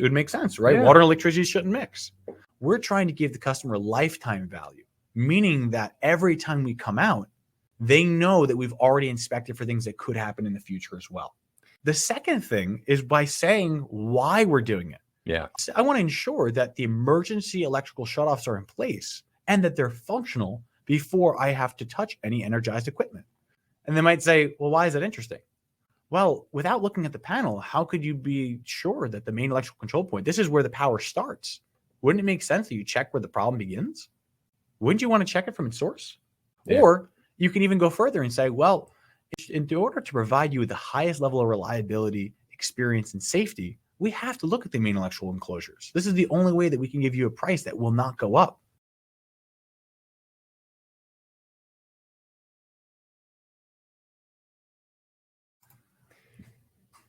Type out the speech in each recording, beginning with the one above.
It would make sense, right? Yeah. Water and electricity shouldn't mix. We're trying to give the customer lifetime value, meaning that every time we come out, they know that we've already inspected for things that could happen in the future as well. The second thing is by saying why we're doing it. Yeah. So I want to ensure that the emergency electrical shutoffs are in place and that they're functional before I have to touch any energized equipment. And they might say, well, why is that interesting? Well, without looking at the panel, how could you be sure that the main electrical control point, this is where the power starts? Wouldn't it make sense that you check where the problem begins? Wouldn't you want to check it from its source? Yeah. Or you can even go further and say, well, in order to provide you with the highest level of reliability, experience, and safety, we have to look at the main electrical enclosures. This is the only way that we can give you a price that will not go up.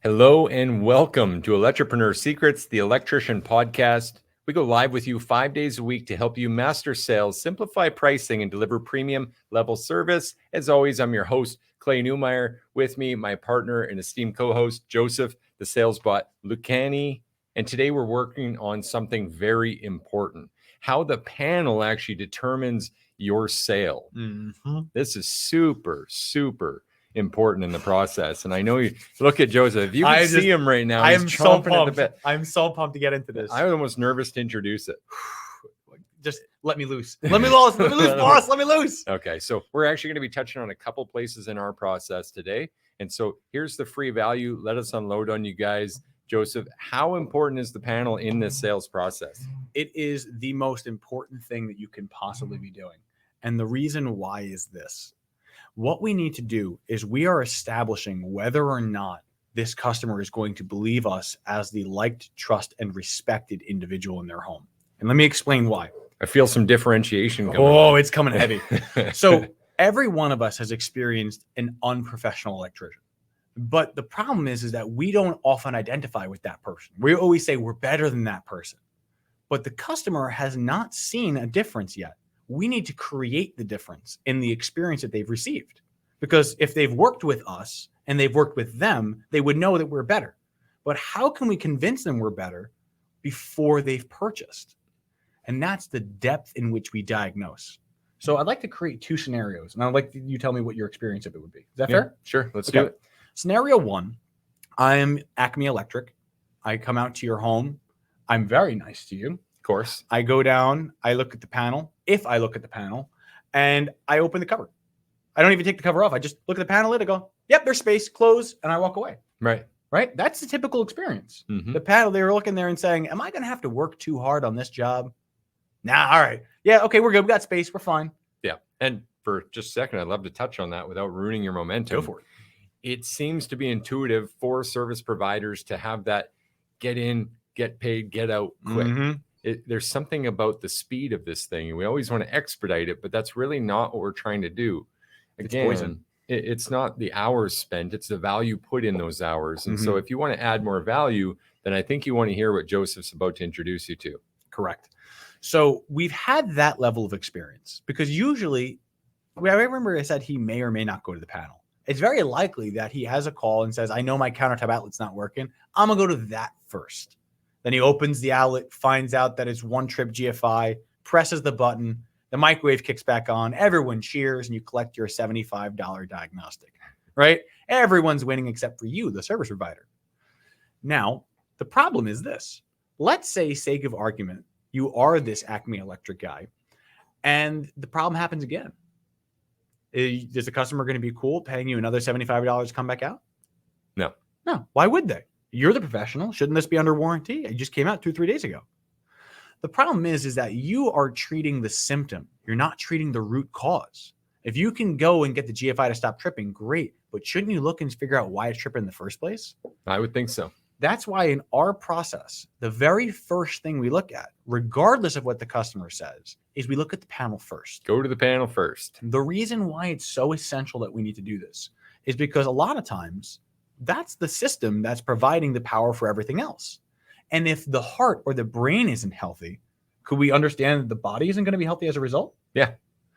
Hello and welcome to Electropreneur Secrets, the electrician podcast. We go live with you 5 days a week to help you master sales, simplify pricing, and deliver premium level service. As always, I'm your host, Clay Newmeyer. With me, my partner and esteemed co-host, Joseph, the sales bot, Lucani. And today we're working on something very important, how the panel actually determines your sale. Mm-hmm. This is super important in the process. And I know you look at Joseph. If you can see him right now, I'm so pumped. I'm so pumped to get into this. I was almost nervous to introduce it. Just let me loose. Let me loose. Let me loose, boss. Let me loose. Okay. So we're actually going to be touching on a couple places in our process today. And so here's the free value. Let us unload on you guys. Joseph, how important is the panel in this sales process? It is the most important thing that you can possibly be doing. And the reason why is this. What we need to do is we are establishing whether or not this customer is going to believe us as the liked, trust, and respected individual in their home. And let me explain why. I feel some differentiation coming. Oh, it's coming heavy. So every one of us has experienced an unprofessional electrician. But the problem is that we don't often identify with that person. We always say we're better than that person. But the customer has not seen a difference yet. We need to create the difference in the experience that they've received. Because if they've worked with us and they've worked with them, they would know that we're better. But how can we convince them we're better before they've purchased? And that's the depth in which we diagnose. So I'd like to create two scenarios, and I'd like you tell me what your experience of it would be. Is that fair? Sure. Let's do it. Scenario one, I'm Acme Electric. I come out to your home. I'm very nice to you. Of course. I go down, I look at the panel, if I look at the panel, and I open the cover. I don't even take the cover off. I just look at the panel lid, I go, yep, there's space, close, and I walk away. Right. That's the typical experience. Mm-hmm. The panel, they were looking there and saying, am I going to have to work too hard on this job? Nah, all right. Yeah, okay, we're good. We got space. We're fine. Yeah. And for just a second, I'd love to touch on that without ruining your momentum. Go for it. It seems to be intuitive for service providers to have that get in, get paid, get out quick. Mm-hmm. There's something about the speed of this thing. We always want to expedite it, but that's really not what we're trying to do. Again, it's not the hours spent, it's the value put in those hours. And so if you want to add more value, then I think you want to hear what Joseph's about to introduce you to. Correct. So we've had that level of experience because usually, I remember I said he may or may not go to the panel. It's very likely that he has a call and says, I know my countertop outlet's not working. I'm going to go to that first. Then he opens the outlet, finds out that it's one trip GFI, presses the button, the microwave kicks back on, everyone cheers, and you collect your $75 diagnostic, right? Everyone's winning except for you, the service provider. Now, the problem is this. Let's say, sake of argument, you are this Acme Electric guy, and the problem happens again. Is the customer going to be cool paying you another $75 to come back out? No. Why would they? You're the professional. Shouldn't this be under warranty? It just came out 2-3 days ago. The problem is that you are treating the symptom. You're not treating the root cause. If you can go and get the GFI to stop tripping, great. But shouldn't you look and figure out why it's tripping in the first place? I would think so. That's why in our process, the very first thing we look at, regardless of what the customer says, is we look at the panel first. Go to the panel first. The reason why it's so essential that we need to do this is because a lot of times that's the system that's providing the power for everything else. And if the heart or the brain isn't healthy, could we understand that the body isn't going to be healthy as a result? Yeah,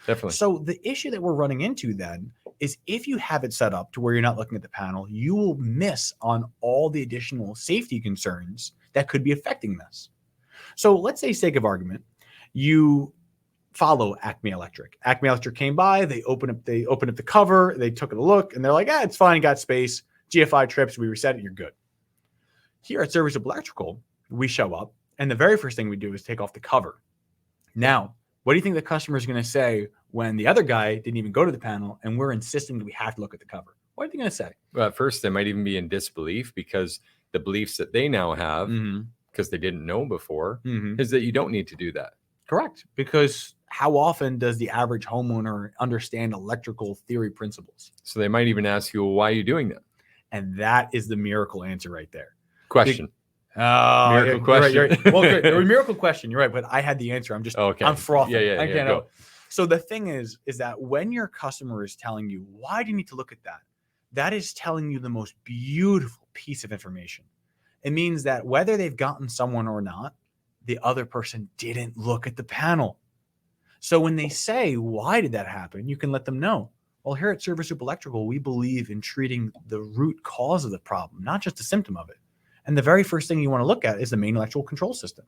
definitely. So the issue that we're running into then is if you have it set up to where you're not looking at the panel, you will miss on all the additional safety concerns that could be affecting this. So let's say, sake of argument, you follow Acme Electric. Acme Electric came by, they opened up the cover, they took a look, and they're like, it's fine, got space, GFI trips, we reset it, you're good. Here at Service Electrical, we show up, and the very first thing we do is take off the cover. Now, what do you think the customer is going to say when the other guy didn't even go to the panel and we're insisting that we have to look at the cover? What are they going to say? Well, at first, they might even be in disbelief because the beliefs that they now have, because they didn't know before, is that you don't need to do that. Correct. Because how often does the average homeowner understand electrical theory principles? So they might even ask you, well, why are you doing that? And that is the miracle answer right there. Question. Miracle question. You're right. Well, good. A miracle question. You're right, but I had the answer. I'm frothing. Yeah. Go. So the thing is that when your customer is telling you, why do you need to look at that? That is telling you the most beautiful piece of information. It means that whether they've gotten someone or not, the other person didn't look at the panel. So when they say, why did that happen? You can let them know. Well, here at Service Group Electrical, we believe in treating the root cause of the problem, not just a symptom of it. And the very first thing you want to look at is the main electrical control system.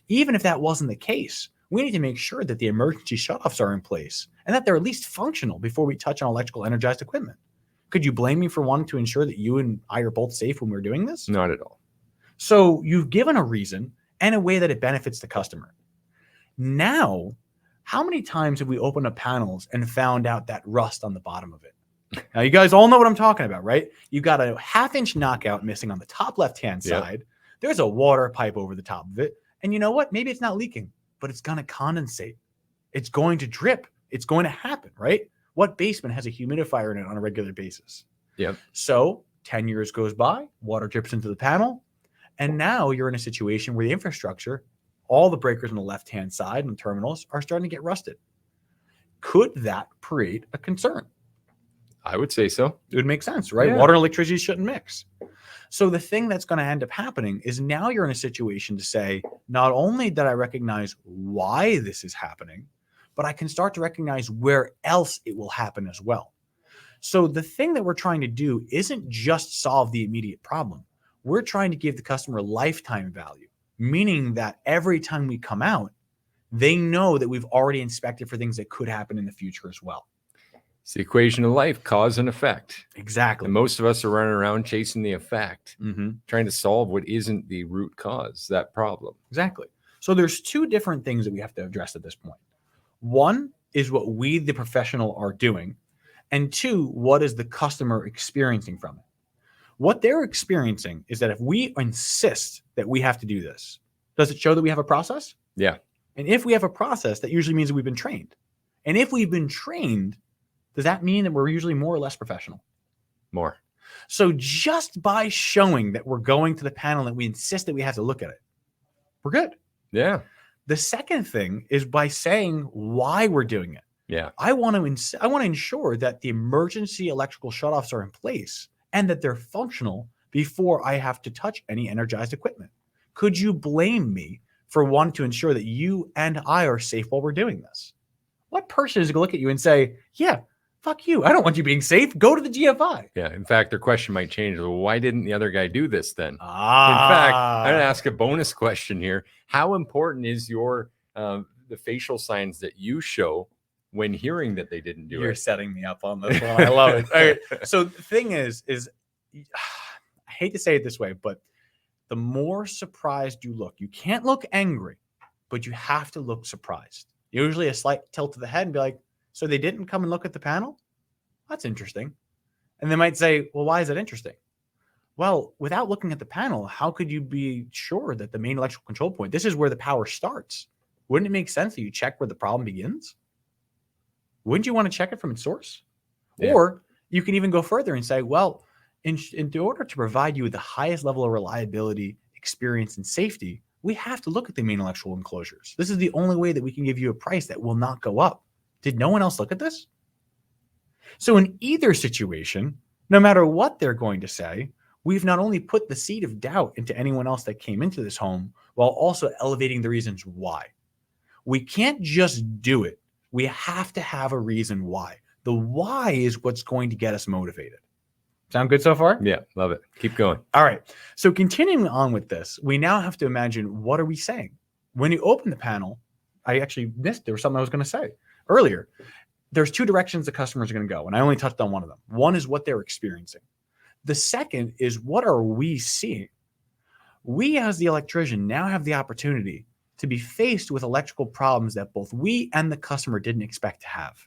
Even if that wasn't the case, we need to make sure that the emergency shutoffs are in place and that they're at least functional before we touch on electrical energized equipment. Could you blame me for wanting to ensure that you and I are both safe when we're doing this? Not at all. So you've given a reason and a way that it benefits the customer. Now, how many times have we opened up panels and found out that rust on the bottom of it? Now, you guys all know what I'm talking about, right? You've got a half-inch knockout missing on the top left-hand side. Yep. There's a water pipe over the top of it. And you know what? Maybe it's not leaking, but it's going to condensate. It's going to drip. It's going to happen, right? What basement has a humidifier in it on a regular basis? Yep. So 10 years goes by, water drips into the panel, and now you're in a situation where the infrastructure, all the breakers on the left-hand side and the terminals are starting to get rusted. Could that create a concern? I would say so. It would make sense, right? Yeah. Water and electricity shouldn't mix. So the thing that's going to end up happening is now you're in a situation to say, not only did I recognize why this is happening, but I can start to recognize where else it will happen as well. So the thing that we're trying to do isn't just solve the immediate problem. We're trying to give the customer lifetime value, meaning that every time we come out, they know that we've already inspected for things that could happen in the future as well. It's the equation of life, cause and effect. Exactly. And most of us are running around chasing the effect, trying to solve what isn't the root cause, that problem. Exactly. So there's two different things that we have to address at this point. One is what we, the professional, are doing. And two, what is the customer experiencing from it? What they're experiencing is that if we insist that we have to do this, does it show that we have a process? Yeah. And if we have a process, that usually means that we've been trained. And if we've been trained, does that mean that we're usually more or less professional? More. So just by showing that we're going to the panel and we insist that we have to look at it, we're good. Yeah. The second thing is by saying why we're doing it. Yeah. I want to ensure that the emergency electrical shutoffs are in place and that they're functional before I have to touch any energized equipment. Could you blame me for wanting to ensure that you and I are safe while we're doing this? What person is going to look at you and say, yeah, fuck you. I don't want you being safe. Go to the GFI. Yeah. In fact, their question might change. Well, why didn't the other guy do this then? In fact, I'm going to ask a bonus question here. How important is your the facial signs that you show when hearing that they didn't do it? You're setting me up on this one. I love it. All right. So the thing is I hate to say it this way, but the more surprised you look, you can't look angry, but you have to look surprised. Usually a slight tilt of the head and be like, so they didn't come and look at the panel? That's interesting. And they might say, well, why is that interesting? Well, without looking at the panel, how could you be sure that the main electrical control point, this is where the power starts? Wouldn't it make sense that you check where the problem begins? Wouldn't you want to check it from its source? Yeah. Or you can even go further and say, well, in order to provide you with the highest level of reliability, experience, and safety, we have to look at the main electrical enclosures. This is the only way that we can give you a price that will not go up. Did no one else look at this? So in either situation, no matter what they're going to say, we've not only put the seed of doubt into anyone else that came into this home, while also elevating the reasons why. We can't just do it. We have to have a reason why. The why is what's going to get us motivated. Sound good so far? Yeah, love it. Keep going. All right. So continuing on with this, we now have to imagine, what are we saying? When you open the panel, I actually missed, there was something I was going to say earlier. There's two directions the customers are going to go, and I only touched on one of them. One is what they're experiencing. The second is, what are we seeing? We, as the electrician, now have the opportunity to be faced with electrical problems that both we and the customer didn't expect to have.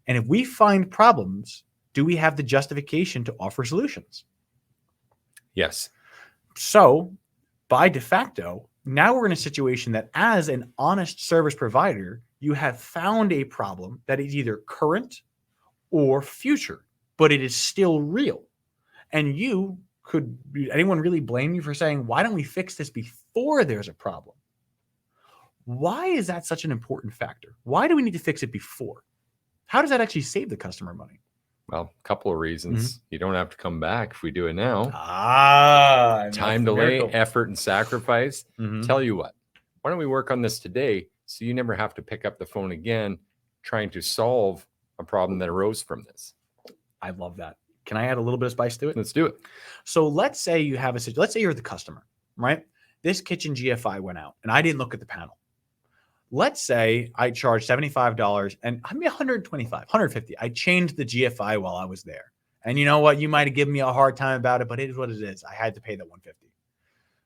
And if we find problems, do we have the justification to offer solutions? Yes. So, by de facto, now we're in a situation that, as an honest service provider, you have found a problem that is either current or future, but it is still real. And anyone really blame you for saying, why don't we fix this before there's a problem? Why is that such an important factor? Why do we need to fix it before? How does that actually save the customer money? Well, a couple of reasons. You don't have to come back if we do it now. Time delay, effort, and sacrifice. Tell you what, why don't we work on this today so you never have to pick up the phone again trying to solve a problem that arose from this? I love that. Can I add a little bit of spice to it? Let's do it. So let's say let's say you're the customer, right? This kitchen GFI went out and I didn't look at the panel. Let's say I charged $75 and I mean $125, $150. I changed the GFI while I was there. And you know what? You might have given me a hard time about it, but it is what it is. I had to pay that $150.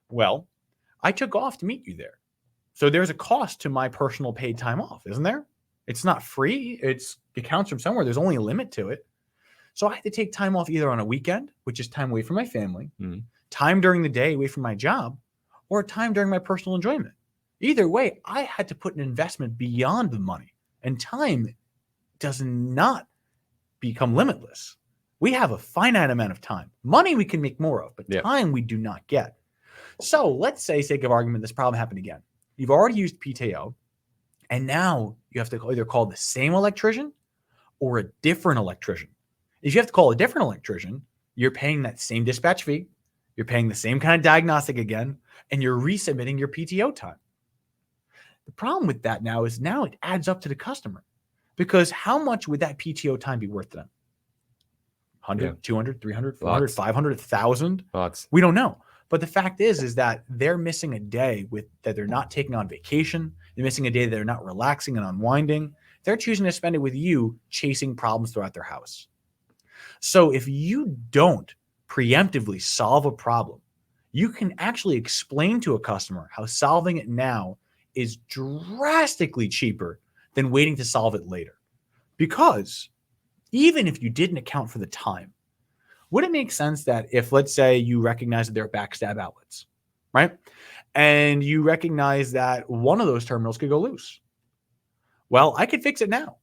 Well, I took off to meet you there. So there's a cost to my personal paid time off, isn't there? It's not free. It counts from somewhere. There's only a limit to it. So I had to take time off either on a weekend, which is time away from my family, time during the day away from my job, or time during my personal enjoyment. Either way, I had to put an investment beyond the money, and time does not become limitless. We have a finite amount of time. Money we can make more of, but time we do not get. So let's say, sake of argument, this problem happened again. You've already used PTO, and now you have to either call the same electrician or a different electrician. If you have to call a different electrician, you're paying that same dispatch fee, you're paying the same kind of diagnostic again, and you're resubmitting your PTO time. The problem with that now is it adds up to the customer, because how much would that PTO time be worth to them? 100, 200, 300, 400, 500, 1,000? Lots. We don't know. But the fact is that they're missing a day that they're not taking on vacation. They're missing a day that they're not relaxing and unwinding. They're choosing to spend it with you chasing problems throughout their house. So if you don't preemptively solve a problem, you can actually explain to a customer how solving it now is drastically cheaper than waiting to solve it later. Because even if you didn't account for the time, would it make sense that if, let's say, you recognize that there are backstab outlets, right? And you recognize that one of those terminals could go loose. Well, I could fix it now.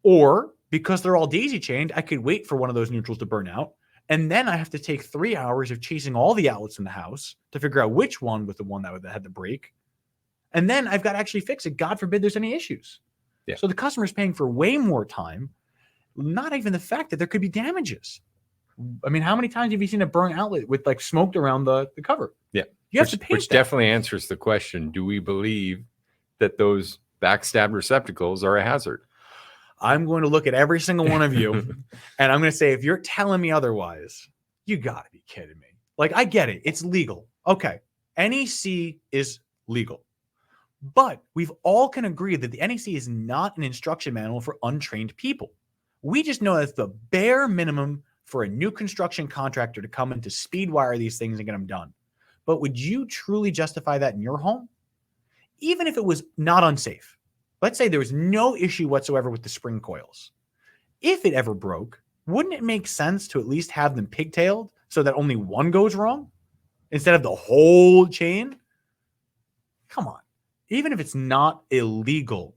Or because they're all daisy chained, I could wait for one of those neutrals to burn out. And then I have to take 3 hours of chasing all the outlets in the house to figure out which one was the one that had the break. And then I've got to actually fix it. God forbid there's any issues. Yeah. So the customer's paying for way more time, not even the fact that there could be damages. I mean, how many times have you seen a burn outlet with like smoked around the cover? Yeah. You have to pay Which definitely answers the question, do we believe that those backstab receptacles are a hazard? I'm going to look at every single one of you and I'm going to say, if you're telling me otherwise, you got to be kidding me. Like, I get it. It's legal. Okay. NEC is legal. But we've all can agree that the NEC is not an instruction manual for untrained people. We just know that's the bare minimum for a new construction contractor to come in to speed wire these things and get them done. But would you truly justify that in your home? Even if it was not unsafe. Let's say there was no issue whatsoever with the spring coils. If it ever broke, wouldn't it make sense to at least have them pigtailed so that only one goes wrong instead of the whole chain? Come on. Even if it's not illegal,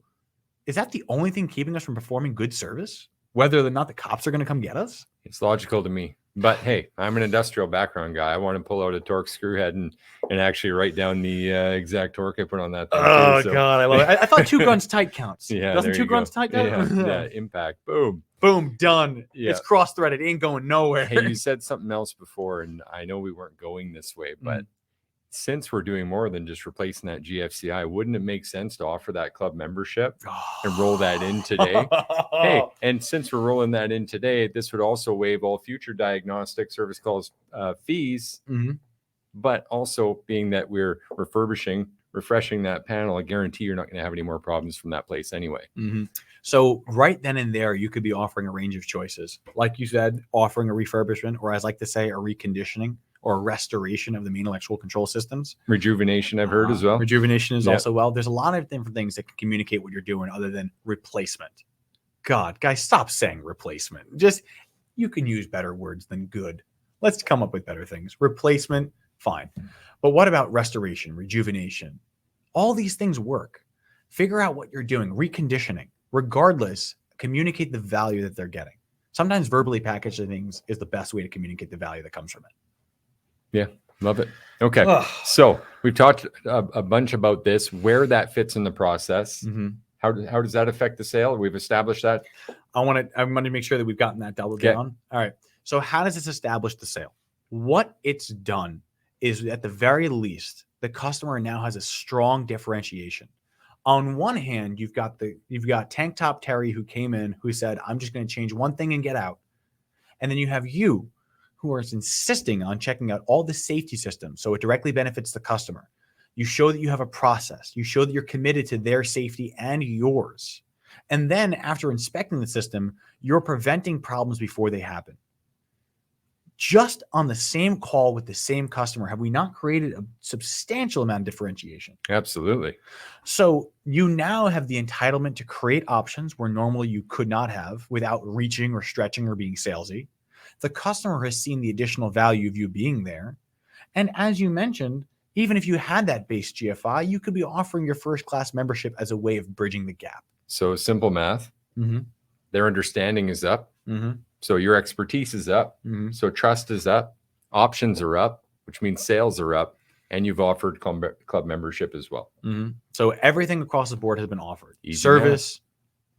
is that the only thing keeping us from performing good service? Whether or not the cops are going to come get us? It's logical to me. But hey, I'm an industrial background guy. I want to pull out a torque screw head and actually write down the exact torque I put on that thing. Oh, too, so. God, I love it. I thought 2 guns tight counts. Yeah, doesn't 2 guns tight count? Yeah, impact. Boom. Boom, done. Yeah. It's cross-threaded. It ain't going nowhere. Hey, you said something else before, and I know we weren't going this way, but since we're doing more than just replacing that GFCI, wouldn't it make sense to offer that club membership and roll that in today? Hey, and since we're rolling that in today, this would also waive all future diagnostic service calls fees. But also, being that we're refreshing that panel, I guarantee you're not going to have any more problems from that place anyway. So right then and there, you could be offering a range of choices. Like you said, offering a refurbishment, or as I like to say, a reconditioning or a restoration of the main electrical control systems. Rejuvenation, I've heard as well. Rejuvenation is also well. There's a lot of different things that can communicate what you're doing other than replacement. God, guys, stop saying replacement. Just, you can use better words than good. Let's come up with better things. Replacement, fine. But what about restoration, rejuvenation? All these things work. Figure out what you're doing. Reconditioning. Regardless, communicate the value that they're getting. Sometimes verbally packaging things is the best way to communicate the value that comes from it. Yeah, love it. Okay, so we've talked a bunch about this, where that fits in the process. How does that affect the sale? We've established that. I want to make sure that we've gotten that doubled down. All right. So how does this establish the sale? What it's done is, at the very least, the customer now has a strong differentiation. On one hand, you've got Tank Top Terry, who came in, who said, I'm just going to change one thing and get out. And then you have you, who are insisting on checking out all the safety systems, so it directly benefits the customer. You show that you have a process. You show that you're committed to their safety and yours. And then after inspecting the system, you're preventing problems before they happen. Just on the same call with the same customer, have we not created a substantial amount of differentiation? Absolutely. So you now have the entitlement to create options where normally you could not have, without reaching or stretching or being salesy. The customer has seen the additional value of you being there. And as you mentioned, even if you had that base GFI, you could be offering your first class membership as a way of bridging the gap. So simple math. Their understanding is up. So your expertise is up. So trust is up. Options are up, which means sales are up. And you've offered club membership as well. So everything across the board has been offered. Easy service,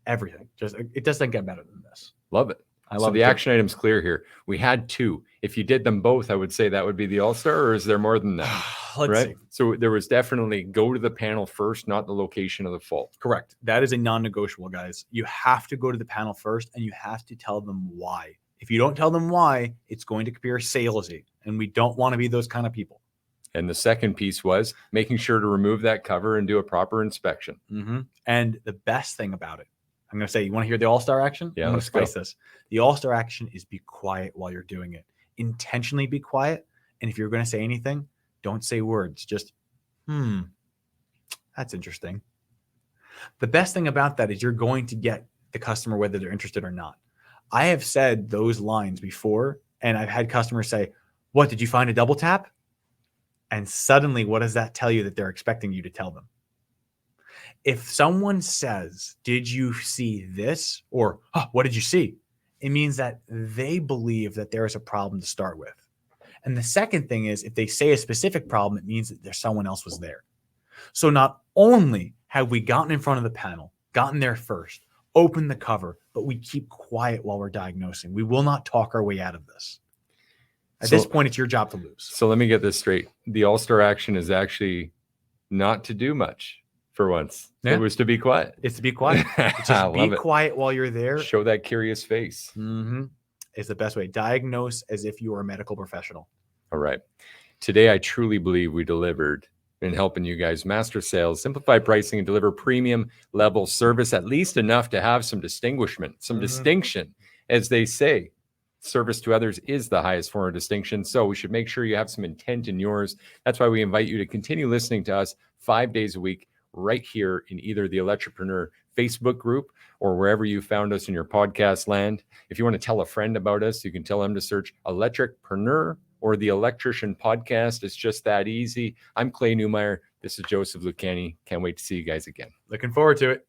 everything. Just, it doesn't get better than this. Love it. So the action item's clear here. We had two. If you did them both, I would say that would be the all-star, or is there more than that? Let's see. So there was definitely go to the panel first, not the location of the fault. Correct. That is a non-negotiable, guys. You have to go to the panel first, and you have to tell them why. If you don't tell them why, it's going to appear salesy, and we don't want to be those kind of people. And the second piece was making sure to remove that cover and do a proper inspection. And the best thing about it, I'm going to say, you want to hear the all-star action? Yeah, let's spice this. The all-star action is be quiet while you're doing it. Intentionally be quiet. And if you're going to say anything, don't say words. Just, that's interesting. The best thing about that is you're going to get the customer whether they're interested or not. I have said those lines before, and I've had customers say, what, did you find a double tap? And suddenly, what does that tell you that they're expecting you to tell them? If someone says, did you see this? Or, what did you see? It means that they believe that there is a problem to start with. And the second thing is, if they say a specific problem, it means that there's someone else was there. So not only have we gotten in front of the panel, gotten there first, opened the cover, but we keep quiet while we're diagnosing. We will not talk our way out of this. At this point, it's your job to lose. So let me get this straight. The all-star action is actually not to do much. For once, it was to be quiet. It's to be quiet. It's just be quiet while you're there. Show that curious face. It's the best way. Diagnose as if you are a medical professional. All right. Today, I truly believe we delivered in helping you guys master sales, simplify pricing, and deliver premium level service, at least enough to have some distinguishment, some distinction. As they say, service to others is the highest form of distinction. So we should make sure you have some intent in yours. That's why we invite you to continue listening to us 5 days a week, right here in either the Electripreneur Facebook group or wherever you found us in your podcast land. If you want to tell a friend about us, you can tell them to search Electripreneur or the Electrician Podcast. It's just that easy. I'm Clay Newmeyer. This is Joseph Lucani. Can't wait to see you guys again. Looking forward to it.